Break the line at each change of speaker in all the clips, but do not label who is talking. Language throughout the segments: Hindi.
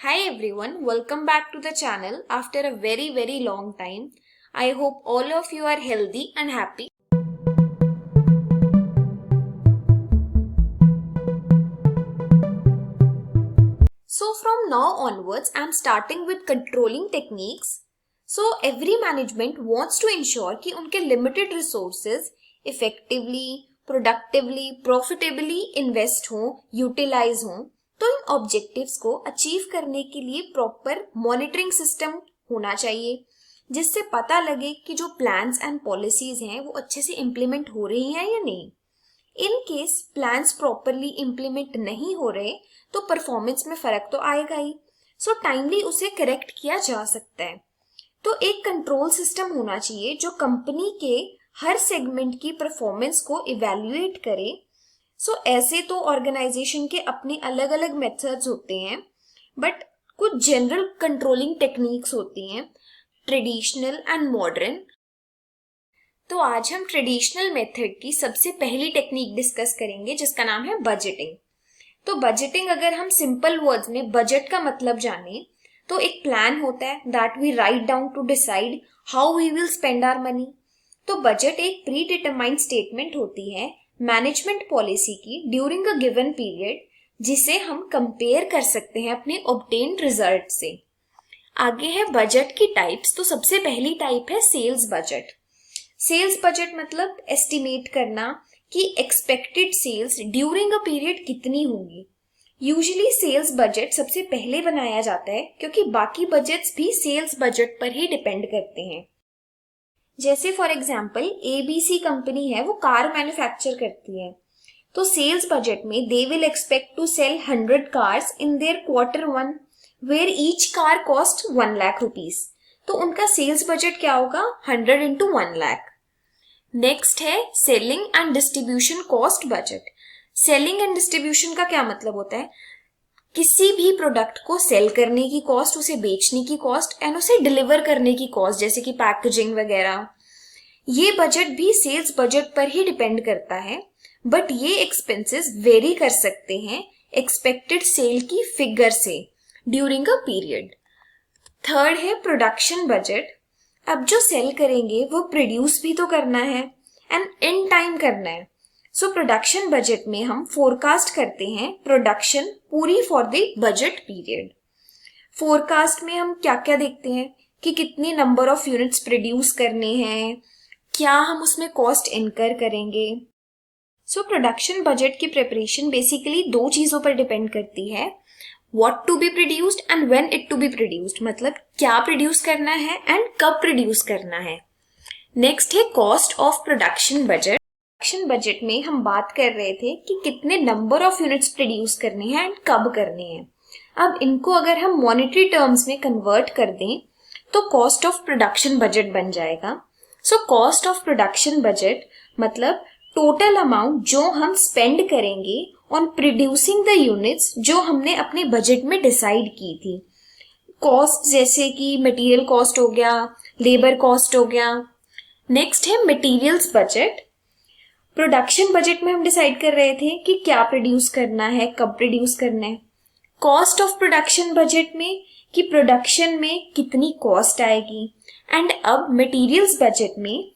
Hi everyone, welcome back to the channel after a very long time. I hope all of you are healthy and happy. So from now onwards, I am starting with controlling techniques. So every management wants to ensure कि उनके limited resources effectively, productively, profitably invest हों, utilize हों. तो इन ऑब्जेक्टिव्स को अचीव करने के लिए प्रॉपर मॉनिटरिंग सिस्टम होना चाहिए जिससे पता लगे कि जो प्लान्स एंड पॉलिसीज हैं वो अच्छे से इम्प्लीमेंट हो रही हैं या नहीं. In case plans properly implement नहीं हो रहे तो परफॉर्मेंस में फर्क तो आएगा ही. सो टाइमली उसे करेक्ट किया जा सकता है. तो एक कंट्रोल सिस्टम होना चाहिए जो कंपनी के हर सेगमेंट की परफॉर्मेंस को इवैल्यूएट करे. ऐसे तो ऑर्गेनाइजेशन के अपने अलग अलग मेथड्स होते हैं बट कुछ जनरल कंट्रोलिंग टेक्निक्स होती हैं, ट्रेडिशनल एंड मॉडर्न. तो आज हम ट्रेडिशनल मेथड की सबसे पहली टेक्निक डिस्कस करेंगे जिसका नाम है बजटिंग. तो बजटिंग अगर हम सिंपल वर्ड्स में बजट का मतलब जाने तो एक प्लान होता है that we write down to decide how we will spend our money. तो बजट एक प्री डिटरमाइंड स्टेटमेंट होती है मैनेजमेंट पॉलिसी की ड्यूरिंग अ गिवन पीरियड जिसे हम कंपेयर कर सकते हैं अपने ऑब्टेन्ड रिजल्ट से. आगे है बजट की टाइप्स. तो सबसे पहली टाइप है सेल्स बजट. सेल्स बजट मतलब एस्टिमेट करना कि expected sales during a period कितनी होंगी. यूजुअली सेल्स बजट सबसे पहले बनाया जाता है क्योंकि बाकी बजट्स भी सेल्स बजट पर ही डिपेंड करते हैं. जैसे फॉर एग्जाम्पल एबीसी कंपनी है, वो कार मैन्युफैक्चर करती है. तो सेल्स बजट में they will expect to sell 100 cars in their Q1 where each car cost 1 lakh rupees. तो उनका सेल्स बजट क्या होगा? 100 into 1 लाख. नेक्स्ट है selling and distribution cost budget. Selling and distribution का क्या मतलब होता है? किसी भी प्रोडक्ट को सेल करने की कॉस्ट, उसे बेचने की कॉस्ट एंड उसे डिलीवर करने की कॉस्ट जैसे कि पैकेजिंग वगैरह. ये बजट भी सेल्स बजट पर ही डिपेंड करता है बट ये एक्सपेंसेस वेरी कर सकते हैं एक्सपेक्टेड सेल की फिगर से ड्यूरिंग अ पीरियड. थर्ड है प्रोडक्शन बजट. अब जो सेल करेंगे वो प्रोड्यूस भी तो करना है एंड इन टाइम करना है. प्रोडक्शन बजट में हम फोरकास्ट करते हैं प्रोडक्शन पूरी for the budget period. Forecast में हम क्या क्या देखते हैं कि कितनी नंबर ऑफ यूनिट्स प्रोड्यूस करने हैं, क्या हम उसमें कॉस्ट इनकर करेंगे. प्रोडक्शन बजट की प्रिपरेशन बेसिकली दो चीजों पर डिपेंड करती है, what to be produced and when it to be produced. मतलब क्या प्रोड्यूस करना है एंड कब प्रोड्यूस करना है. नेक्स्ट है cost of production budget. Production budget में हम बात कर रहे थे कि कितने नंबर ऑफ यूनिट्स प्रोड्यूस करने हैं एंड कब करने हैं. अब इनको अगर हम मॉनेटरी टर्म्स में कन्वर्ट कर दें तो कॉस्ट ऑफ प्रोडक्शन बजट बन जाएगा. कॉस्ट ऑफ प्रोडक्शन बजट मतलब टोटल अमाउंट जो हम स्पेंड करेंगे ऑन प्रोड्यूसिंग द यूनिट्स जो हमने अपने बजट में डिसाइड की थी. कॉस्ट जैसे कि मटेरियल कॉस्ट हो गया, लेबर कॉस्ट हो गया. नेक्स्ट है मटेरियल्स बजट. प्रोडक्शन बजट में हम डिसाइड कर रहे थे कि क्या प्रोड्यूस करना है, कब प्रोड्यूस करना है. कॉस्ट ऑफ प्रोडक्शन बजट में कि प्रोडक्शन में कितनी कॉस्ट आएगी. एंड अब मटेरियल्स बजट में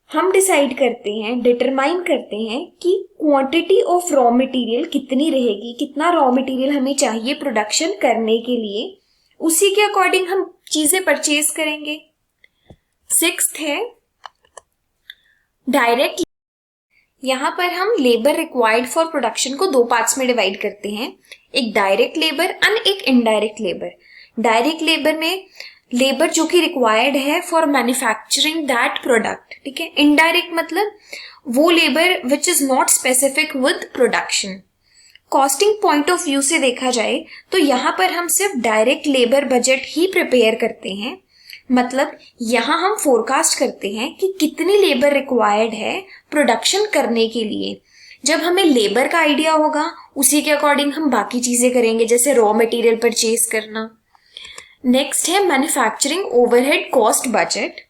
हम डिसाइड करते हैं, डिटरमाइन करते हैं कि क्वांटिटी ऑफ रॉ मटेरियल कितनी रहेगी, कितना रॉ मटेरियल हमें चाहिए प्रोडक्शन करने के लिए. उसी के अकॉर्डिंग हम चीजें परचेज करेंगे. सिक्स्थ है डायरेक्ट. यहाँ पर हम लेबर रिक्वायर्ड फॉर प्रोडक्शन को दो पार्ट्स में डिवाइड करते हैं, एक डायरेक्ट लेबर एंड एक इनडायरेक्ट लेबर. डायरेक्ट लेबर में लेबर जो कि रिक्वायर्ड है फॉर मैन्युफैक्चरिंग दैट प्रोडक्ट, ठीक है. इनडायरेक्ट मतलब वो labour which is not specific with production. Costing point of view से देखा जाए तो यहाँ पर हम सिर्फ डायरेक्ट लेबर बजट ही प्रिपेयर करते हैं. मतलब यहाँ हम फोरकास्ट करते हैं कि कितनी लेबर रिक्वायर्ड है प्रोडक्शन करने के लिए. जब हमें लेबर का आइडिया होगा उसी के अकॉर्डिंग हम बाकी चीजें करेंगे जैसे रॉ मटेरियल परचेज करना. नेक्स्ट है manufacturing overhead cost budget.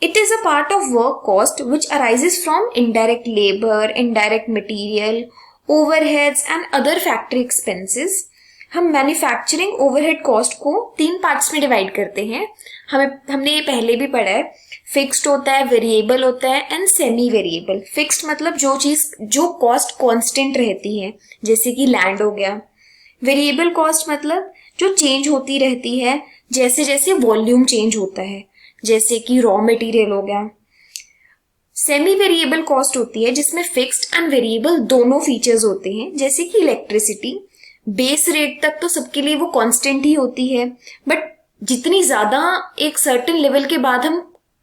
It is a part of work cost which arises from indirect labour, indirect material, overheads and other factory expenses. हम मैन्युफैक्चरिंग ओवरहेड कॉस्ट को 3 पार्ट्स में डिवाइड करते हैं। हमने ये पहले भी पढ़ा है। फिक्स्ड होता है, वेरिएबल होता है एंड सेमी वेरिएबल। फिक्स्ड मतलब जो कॉस्ट कांस्टेंट रहती है, जैसे कि लैंड हो गया। वेरिएबल कॉस्ट मतलब जो चेंज होती रहती है जैसे जैसे वॉल्यूम चेंज होता है, जैसे कि रॉ मटेरियल हो गया। सेमी वेरिएबल कॉस्ट होती है जिसमें फिक्स्ड एंड वेरिएबल दोनों फीचर्स होते हैं, जैसे कि इलेक्ट्रिसिटी। बेस रेट तक तो सबके लिए वो कांस्टेंट ही होती है, बट जितनी ज्यादा एक सर्टेन लेवल के बाद हम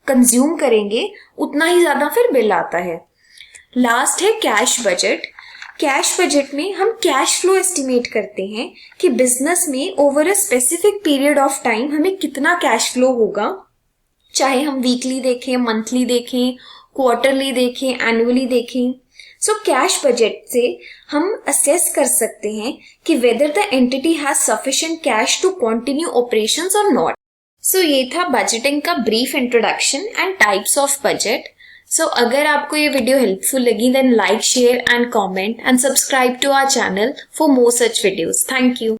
कंज्यूम करेंगे उतना ही ज्यादा फिर बिल आता है। लास्ट है कैश बजट। कैश बजट में हम कैश फ्लो एस्टिमेट करते हैं कि बिजनेस में over a specific period of time हमें कितना कैश फ्लो होगा, चाहे हम वीकली देखें, मंथली देखें, क्वार्टरली देखें, एनुअली देखें। सो कैश बजट से हम असेस कर सकते हैं कि whether the entity has sufficient cash to continue operations और नॉट। सो ये था बजटिंग का brief introduction and types of budget. So अगर आपको ये वीडियो हेल्पफुल लगी then like, share and comment and subscribe to our channel for more such videos. Thank you.